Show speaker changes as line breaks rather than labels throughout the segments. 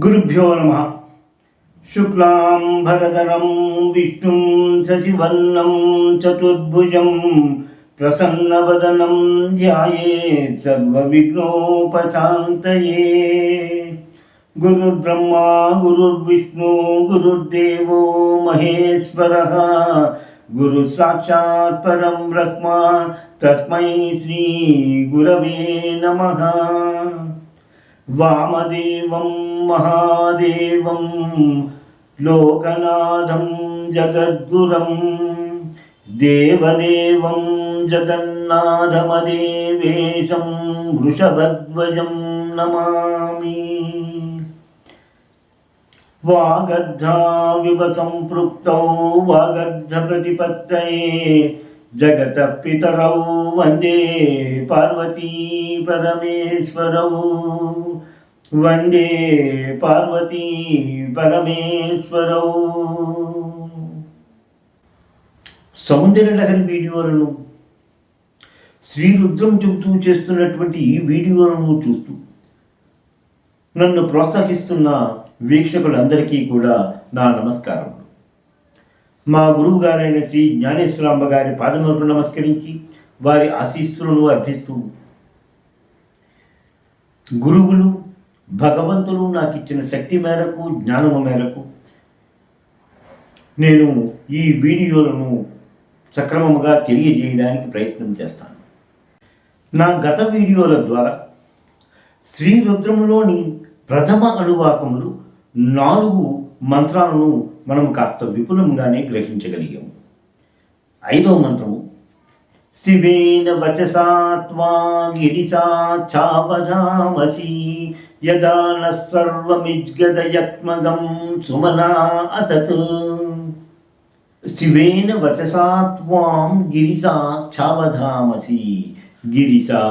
గురుభ్యో నమః. శుక్లాంబరధరం విష్ణుం శశివర్ణం చతుర్భుజం ప్రసన్నవదనం ధ్యాయేత్ సర్వవిఘ్నోపశాంతయే. గురుర్బ్రహ్మా గురుర్విష్ణు గురుర్దేవో మహేశ్వరః. గురు సాక్షాత్ పరం బ్రహ్మ తస్మై శ్రీ గురవే నమః. వామదేవం మహాదేవం లోకనాథం జగద్గురం దేవదేవం జగన్నాథమదేవేశం వృషభధ్వజం నమామి. వాగర్ధావివ సంపృక్తౌ వాగర్ధ ప్రతిపత్తయే జగత పితరౌ వందే పార్వతీ పరమేశ్వరౌ. వందే పార్వతీ పరమేశ్వరౌ. సౌందర్యలహరి వీడియోలను శ్రీరుద్రం చెబుతూ చేస్తున్నటువంటి ఈ వీడియోలను చూస్తూ నన్ను ప్రోత్సహిస్తున్న వీక్షకులందరికీ కూడా నా నమస్కారం. మా గురువు గారైన శ్రీ జ్ఞానేశ్వరాంబ గారి పాదములకు నమస్కరించి వారి ఆశీస్సులను అర్థిస్తూ, గురువులు భగవంతులు నాకు ఇచ్చిన శక్తి మేరకు, జ్ఞానము మేరకు నేను ఈ వీడియోలను సక్రమముగా తెలియజేయడానికి ప్రయత్నం చేస్తాను. నా గత వీడియోల ద్వారా శ్రీరుద్రములోని ప్రథమ అనువాకములు 4 మంత్రాలను మనం కాస్త విపులంగానే గ్రహించగలిగాము. 5వ మంత్రము శివేన వచసా త్వా గిరిశా చావధామసి యదా న సర్వమిజ్గదయత్మగం సుమనా అసత్. శివేన వచసా త్వాం గిరిశా చావధామసి. గిరిశా,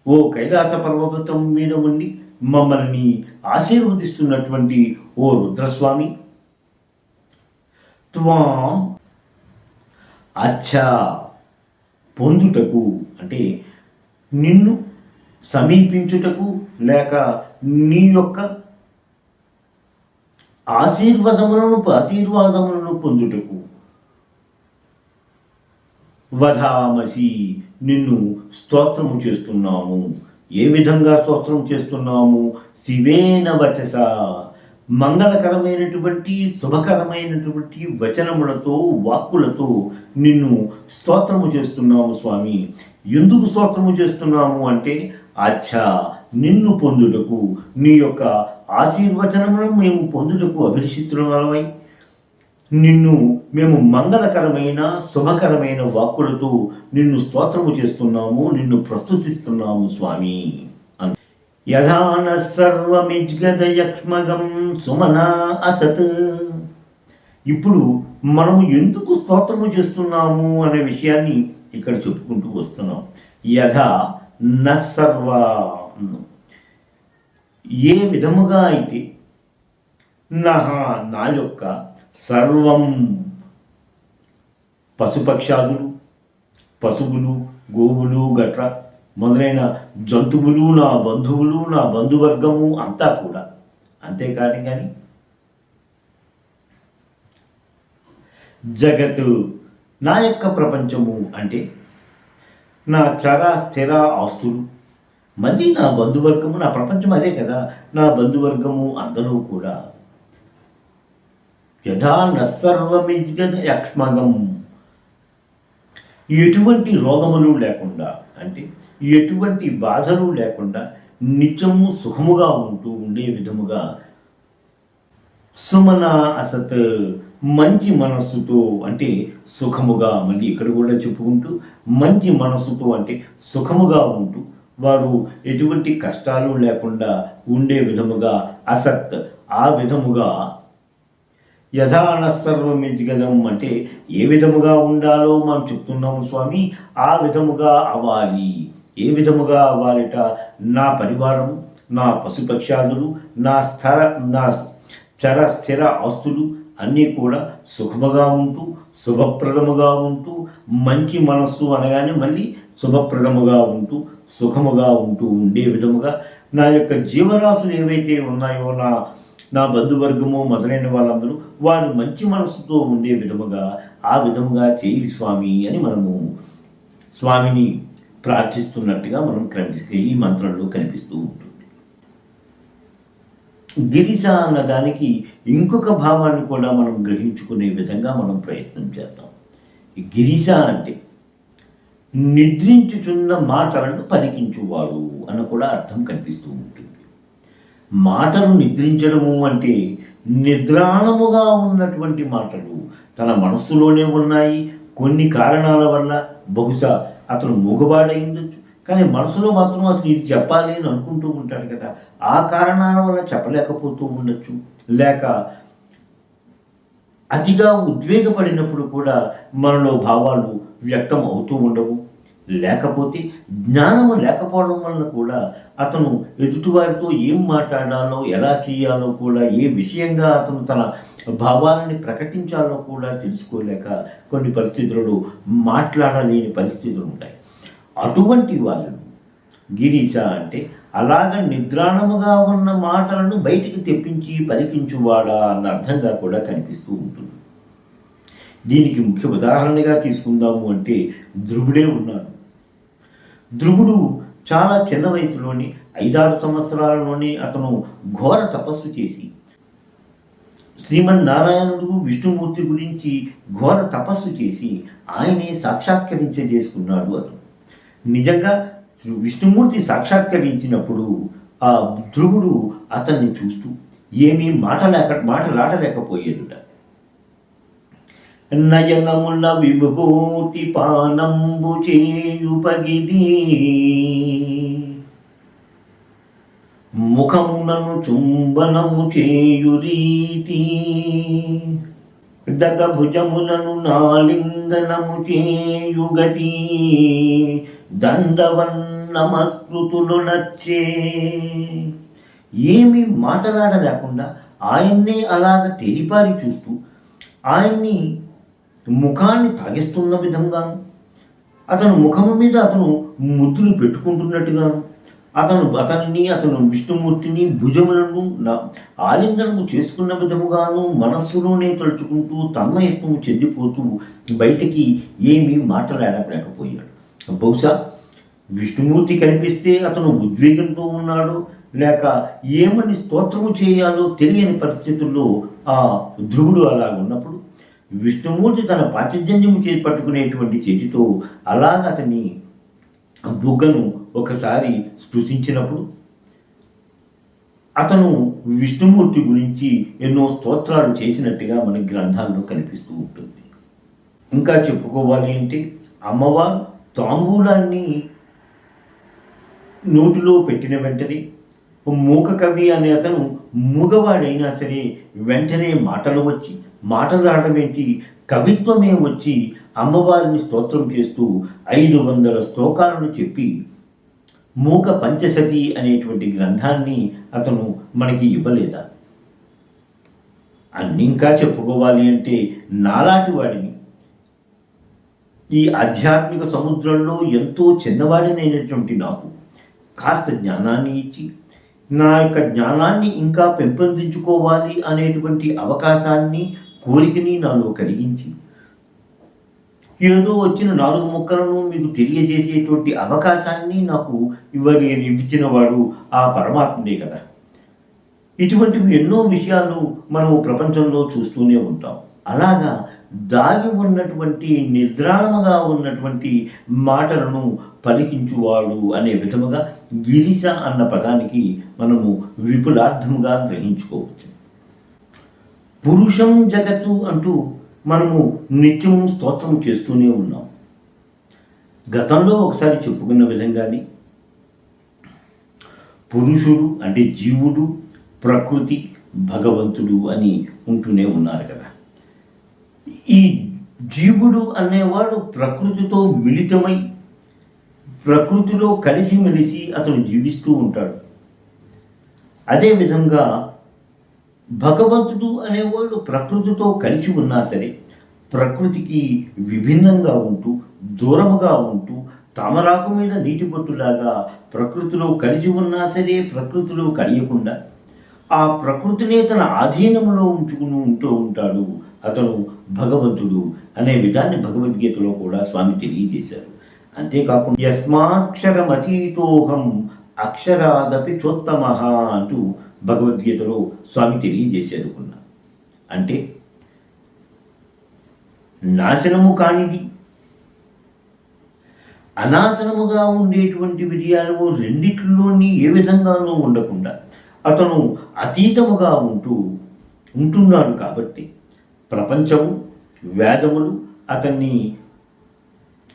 ఓ కైలాస పర్వతం మీద ఉండి మమ్మల్ని ఆశీర్వదిస్తున్నటువంటి ఓ రుద్రస్వామి, త్వాం అచ్చా పొందుటకు అంటే నిన్ను సమీపించుటకు లేక నీ యొక్క ఆశీర్వాదములను పొందుటకు, వధామసి నిన్ను స్తోత్రము చేస్తున్నాము. ఏ విధంగా స్తోత్రం చేస్తున్నాము? శివేన వచస, మంగళకరమైనటువంటి శుభకరమైనటువంటి వచనములతో, వాక్కులతో నిన్ను స్తోత్రము చేస్తున్నాము స్వామి. ఎందుకు స్తోత్రము చేస్తున్నాము అంటే, అచ్చా నిన్ను పొందుటకు, నీ యొక్క ఆశీర్వచనములను మేము పొందుటకు అభిషిక్తులమై నిన్ను మేము మంగళకరమైన శుభకరమైన వాక్కులతో నిన్ను స్తోత్రము చేస్తున్నాము, నిన్ను ప్రస్తుతిస్తున్నాము స్వామి. యథాన సర్వమిజ్గదయక్ష్మగం సుమనా అసత్. ఇప్పుడు మనము ఎందుకు స్తోత్రము చేస్తున్నాము అనే విషయాన్ని ఇక్కడ చెప్పుకుంటూ వస్తున్నాం. యథా న సర్వ, ఏ విధముగా అయితే నహ నా యొక్క సర్వం పశుపక్షాదులు, పశువులు, గోవులు గట్ర మొదలైన జంతువులు నా బంధువులు, నా బంధువర్గము అంతా కూడా, అంతేకాని కానీ జగత్తు నా యొక్క ప్రపంచము అంటే నా చర స్థిర ఆస్తులు, మళ్ళీ నా బంధువర్గము, నా ప్రపంచం అదే కదా, నా బంధువర్గము అందరూ కూడా యథా నసర్వమిజ్గద యక్ష్మగం, ఎటువంటి రోగములు లేకుండా అంటే ఎటువంటి బాధలు లేకుండా నిత్యము సుఖముగా ఉండే విధముగా, సుమన అసత్ మంచి మనస్సుతో అంటే సుఖముగా, మళ్ళీ ఇక్కడ కూడా చెప్పుకుంటూ మంచి మనస్సుతో అంటే సుఖముగా ఉంటూ వారు ఎటువంటి కష్టాలు లేకుండా ఉండే విధముగా, అసత్ ఆ విధముగా, యథాన సర్వమిజ్గదం అంటే ఏ విధముగా ఉండాలో మనం చెప్తున్నాము స్వామి, ఆ విధముగా అవ్వాలి. ఏ విధముగా అవ్వాలిట? నా పరివారం, నా పశుపక్షాదులు, నా చర స్థిర ఆస్తులు అన్నీ కూడా సుఖముగా ఉంటూ, శుభప్రదముగా ఉంటూ, మంచి మనస్సు అనగానే మళ్ళీ శుభప్రదముగా ఉంటూ, సుఖముగా ఉంటూ ఉండే విధముగా నా యొక్క జీవరాశులు ఏవైతే ఉన్నాయో, నా నా బంధువర్గము మొదలైన వాళ్ళందరూ వారు మంచి మనసుతో ఉండే విధముగా ఆ విధముగా చేయి స్వామి అని మనము స్వామిని ప్రార్థిస్తున్నట్టుగా మనం ఈ మంత్రంలో కనిపిస్తూ ఉంటుంది. గిరిశ అన్న దానికి ఇంకొక భావాన్ని కూడా మనం గ్రహించుకునే విధంగా మనం ప్రయత్నం చేద్దాం. గిరిశ అంటే నిద్రించుచున్న మాటలను పలికించువాడు అన్న కూడా అర్థం కనిపిస్తూ ఉంటుంది. మాటలు నిద్రించడము అంటే నిద్రాణముగా ఉన్నటువంటి మాటలు తన మనస్సులోనే ఉన్నాయి. కొన్ని కారణాల వల్ల బహుశా అతను మూగబాడై ఉండొచ్చు, కానీ మనసులో మాత్రం అతను ఇది చెప్పాలి అని అనుకుంటూ ఉంటాడు కదా, ఆ కారణాల వల్ల చెప్పలేకపోతూ ఉండొచ్చు. లేక అతిగా ఉద్వేగపడినప్పుడు కూడా మనలో భావాలు వ్యక్తం అవుతూ ఉండవు. లేకపోతే జ్ఞానము లేకపోవడం వలన కూడా అతను ఎదుటివారితో ఏం మాట్లాడాలో, ఎలా చేయాలో కూడా, ఏ విషయంగా అతను తన భావాలని ప్రకటించాలో కూడా తెలుసుకోలేక కొన్ని పరిస్థితులలో మాట్లాడలేని పరిస్థితులు ఉంటాయి. అటువంటి వాళ్ళను గిరీశ అంటే అలాగ నిద్రాణముగా ఉన్న మాటలను బయటికి తెప్పించి పలికించువాడా అన్న అర్థంగా కూడా కనిపిస్తూ ఉంటుంది. దీనికి ముఖ్య ఉదాహరణగా తీసుకుందాము అంటే ధ్రువుడే ఉన్నాడు. ధ్రువుడు చాలా చిన్న వయసులోని 5-6 సంవత్సరాలలోనే అతను ఘోర తపస్సు చేసి శ్రీమన్నారాయణుడు విష్ణుమూర్తి గురించి ఘోర తపస్సు చేసి ఆయనే సాక్షాత్కరించేసుకున్నాడు. అతను నిజంగా విష్ణుమూర్తి సాక్షాత్కరించినప్పుడు ఆ ధ్రువుడు అతన్ని చూస్తూ ఏమీ మాటలాడలేకపోయేదుట. నయనముల విభూతి పానంబు చేయుపగిది ముఖమునను చుంబనము చేయు రీతి దగభుజములను నాలింగనము చేయుగటి దండవన్నమస్కృతులు నచ్చే. ఏమీ మాటలాడలేకుండా ఆయన్నే అలాగ తేలిపారి చూస్తూ ఆయన్ని ముఖాన్ని తాగిస్తున్న విధంగాను, అతను ముఖము మీద అతను ముద్దులు పెట్టుకుంటున్నట్టుగాను, అతను విష్ణుమూర్తిని భుజములను ఆలింగనము చేసుకున్న విధముగాను మనస్సులోనే తలుచుకుంటూ తన్మయత్వము చెందిపోతూ బయటికి ఏమీ మాట్లాడలేకపోయాడు. బహుశా విష్ణుమూర్తి కనిపిస్తే అతను ఉద్వేగంతో ఉన్నాడు, లేక ఏమని స్తోత్రము చేయాలో తెలియని పరిస్థితుల్లో ఆ ధ్రువుడు అలా ఉన్నప్పుడు విష్ణుమూర్తి తన పాంచజన్యము పట్టుకునేటువంటి చేతితో అలాగ అతని బుగ్గను ఒకసారి స్పృశించినప్పుడు అతను విష్ణుమూర్తి గురించి ఎన్నో స్తోత్రాలు చేసినట్టుగా మన గ్రంథాల్లో కనిపిస్తూ ఉంటుంది. ఇంకా చెప్పుకోవాలి అంటే అమ్మవారు తాంబూలాన్ని నోటిలో పెట్టిన వెంటనే మూక కవి అనే అతను మూగవాడైనా సరే వెంటనే మాటలు రావడం ఏంటి, కవిత్వమే వచ్చి అమ్మవారిని స్తోత్రం చేస్తూ 500 శ్లోకాలను చెప్పి మూక పంచసతి అనేటువంటి గ్రంథాన్ని అతను మనకి ఇవ్వలేదా? ఇంకా చెప్పుకోవాలి అంటే నాలాంటి వాడిని ఈ ఆధ్యాత్మిక సముద్రంలో ఎంతో చిన్నవాడినైనటువంటి నాకు కాస్త జ్ఞానాన్ని ఇచ్చి నా యొక్క జ్ఞానాన్ని ఇంకా పెంపొందించుకోవాలి అనేటువంటి అవకాశాన్ని, కోరికని నాలో కలిగించి ఏదో వచ్చిన 4 ముక్కలను మీకు తెలియజేసేటువంటి అవకాశాన్ని నాకు ఇచ్చిన వాడు ఆ పరమాత్ముడే కదా. ఇటువంటివి ఎన్నో విషయాలు మనము ప్రపంచంలో చూస్తూనే ఉంటాం. అలాగా దాగి ఉన్నటువంటి నిద్రాణముగా ఉన్నటువంటి మాటలను పలికించువాడు అనే విధముగా గిరిశ అన్న పదానికి మనము విపులార్థముగా గ్రహించుకోవచ్చు. పురుషం జగత్తు అంటూ మనము నిత్యము స్తోత్రము చేస్తూనే ఉన్నాం. గతంలో ఒకసారి చెప్పుకున్న విధంగానే పురుషుడు అంటే జీవుడు, ప్రకృతి, భగవంతుడు అని ఉంటూనే ఉన్నారు కదా. ఈ జీవుడు అనేవాడు ప్రకృతితో మిళితమై ప్రకృతిలో కలిసిమెలిసి అతను జీవిస్తూ ఉంటాడు. అదేవిధంగా భగవంతుడు అనేవాడు ప్రకృతితో కలిసి ఉన్నా సరే ప్రకృతికి విభిన్నంగా ఉంటూ, దూరముగా ఉంటూ, తామరాకు మీద నీటి బొట్టులాగా ప్రకృతిలో కలిసి ఉన్నా సరే ప్రకృతిలో కలియకుండా ఆ ప్రకృతినే తన ఆధీనంలో ఉంచుకుని ఉంటూ ఉంటాడు అతను భగవంతుడు అనే విధాన్ని భగవద్గీతలో కూడా స్వామి తెలియజేశారు. అంతేకాకుండా యస్మాక్షరమతీతోహం అక్షరాదపి చోత్తమ అంటూ భగవద్గీతలో స్వామి తెలియజేశారు. అంటే నాశనము కానిది అనాశనముగా ఉండేటువంటి విజయాలు రెండిట్లోని ఏ విధంగానూ ఉండకుండా అతను అతీతముగా ఉంటున్నాడు కాబట్టి ప్రపంచము వేదములు అతన్ని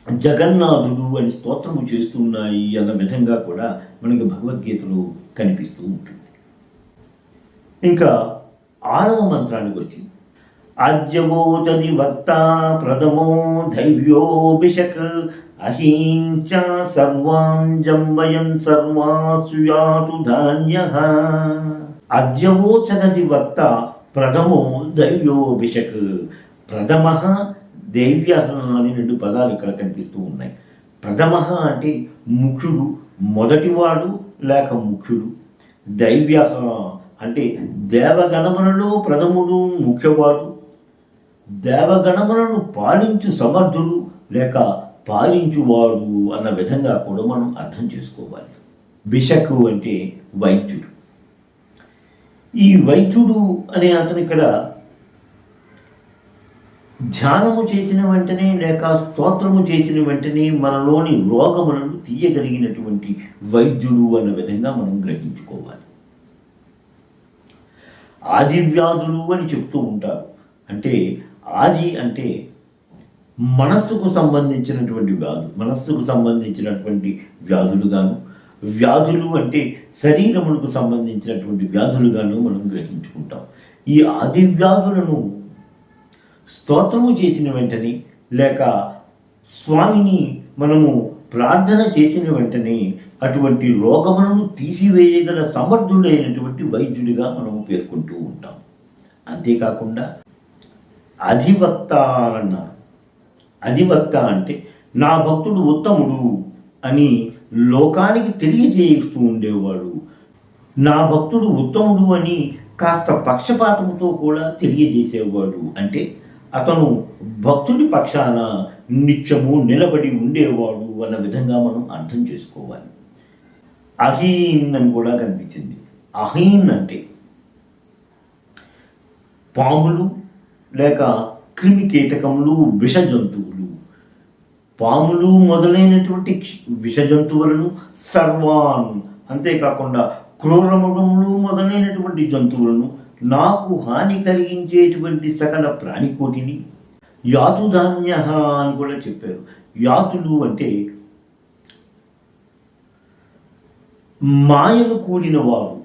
జగన్నాథుడు అని స్తోత్రము చేస్తున్నాయి అన్న విధంగా కూడా మనకి భగవద్గీతలో కనిపిస్తూ ఉంటుంది. ఇంకా 6వ మంత్రానికి వచ్చింది. అద్యవోచది వక్త ప్రథమో ధైర్యోభిషక్ అహించ సర్వాన్ జంబయన్ సర్వాసుయాతు ధాన్యః. అద్యవోచది వక్త ప్రథమో దైవ్యోభిషక్. ప్రథమ దైవ్య అని 2 పదాలు ఇక్కడ కనిపిస్తూ ఉన్నాయి. ప్రథమ అంటే ముఖ్యుడు, మొదటివాడు లేక ముఖ్యుడు. దైవ్య అంటే దేవగణములలో ప్రథముడు, ముఖ్యవాడు. దేవగణములను పాలించు సమర్థుడు లేక పాలించువాడు అన్న విధంగా కూడా మనం అర్థం చేసుకోవాలి. బిషకు అంటే వైద్యుడు. ఈ వైద్యుడు అనే అతను ఇక్కడ ధ్యానము చేసిన వెంటనే లేక స్తోత్రము చేసిన వెంటనే మనలోని రోగములను తీయగలిగినటువంటి వైద్యుడు అన్న విధంగా మనం గ్రహించుకోవాలి. ఆది వ్యాధులు అని చెప్తూ ఉంటారు. అంటే ఆది అంటే మనస్సుకు సంబంధించినటువంటి మనస్సుకు సంబంధించినటువంటి వ్యాధులుగాను, వ్యాధులు అంటే శరీరములకు సంబంధించినటువంటి వ్యాధులుగాను మనం గ్రహించుకుంటాం. ఈ ఆది వ్యాధులను స్తోత్రము చేసిన వెంటనే లేక స్వామిని మనము ప్రార్థన చేసిన వెంటనే అటువంటి రోగములను తీసివేయగల సమర్థుడైనటువంటి వైద్యుడిగా మనము పేర్కొంటూ ఉంటాం. అంతేకాకుండా అధివక్త అన్నారు. అధివక్త అంటే నా భక్తుడు ఉత్తముడు అని లోకానికి తెలియజేస్తూ ఉండేవాడు. నా భక్తుడు ఉత్తముడు అని కాస్త పక్షపాతముతో కూడా తెలియజేసేవాడు. అంటే అతను భక్తుడి పక్షాన నిత్యము నిలబడి ఉండేవాడు అన్న విధంగా మనం అర్థం చేసుకోవాలి. అహీన్ అని కూడా కనిపించింది. అహీన్ అంటే పాములు లేక క్రిమి కీటకములు, విష జంతువులు. పాములు మొదలైనటువంటి విష జంతువులను సర్వాన్, అంతేకాకుండా క్రూరమృగములు మొదలైనటువంటి జంతువులను, నాకు హాని కలిగించేటువంటి సకల ప్రాణికోటిని, యాతుధాన్య అని కూడా చెప్పారు. యాతులు అంటే మాయలు కూడిన వారు,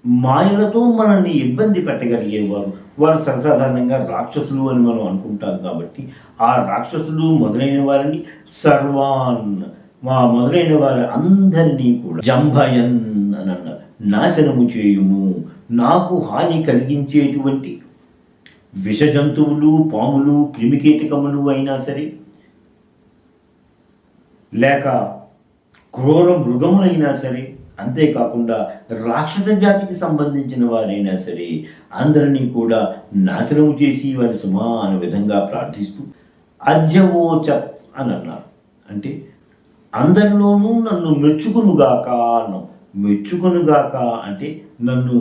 మాయలతో మనల్ని ఇబ్బంది పెట్టగలిగేవారు. వారు సర్వసాధారణంగా రాక్షసులు అని మనం అనుకుంటాం కాబట్టి ఆ రాక్షసులు మొదలైన వారిని సర్వాన్, మొదలైన వారి అందరినీ కూడా జంభయన్ అని అన్నారు. నాశనము చేయుము. నాకు హాని కలిగించేటువంటి విష జంతువులు, పాములు, క్రిమికీటకములు అయినా సరే లేక క్రూర మృగములైనా సరే, అంతేకాకుండా రాక్షస జాతికి సంబంధించిన వారైనా సరే అందరినీ కూడా నాశనము చేసి వారి సమాన విధంగా ప్రార్థిస్తూ అధ్యవోచత్ అని అన్నారు. అంటే అందరిలోనూ నన్ను మెచ్చుకునుగాక అన్నాం. మెచ్చుకొనుగాక అంటే నన్ను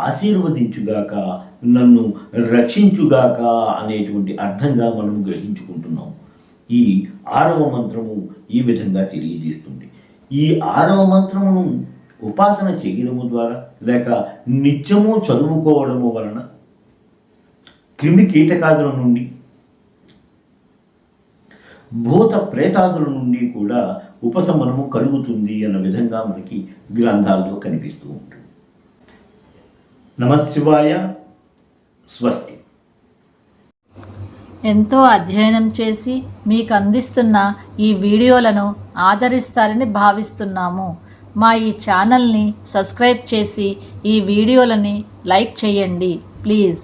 ఆశీర్వదించుగాక, నన్ను రక్షించుగాక అనేటువంటి అర్థంగా మనం గ్రహించుకుంటున్నాం. ఈ 6వ మంత్రము ఈ విధంగా తెలియజేస్తుంది. ఈ 6వ మంత్రమును ఉపాసన చేయడము ద్వారా లేక నిత్యము చదువుకోవడము వలన క్రిమి కీటకాదుల నుండి, భూత ప్రేతాదుల నుండి కూడా ఉపశమనము కలుగుతుంది అన్న విధంగా మనకి గ్రంథాల్లో కనిపిస్తూ ఉంటుంది. నమశివాయ. స్వస్తి.
ఎంతో అధ్యయనం చేసి మీకు అందిస్తున్న ఈ వీడియోలను ఆదరిస్తారని భావిస్తున్నాము. మా ఈ ఛానల్ని సబ్స్క్రైబ్ చేసి ఈ వీడియోలని లైక్ చేయండి ప్లీజ్.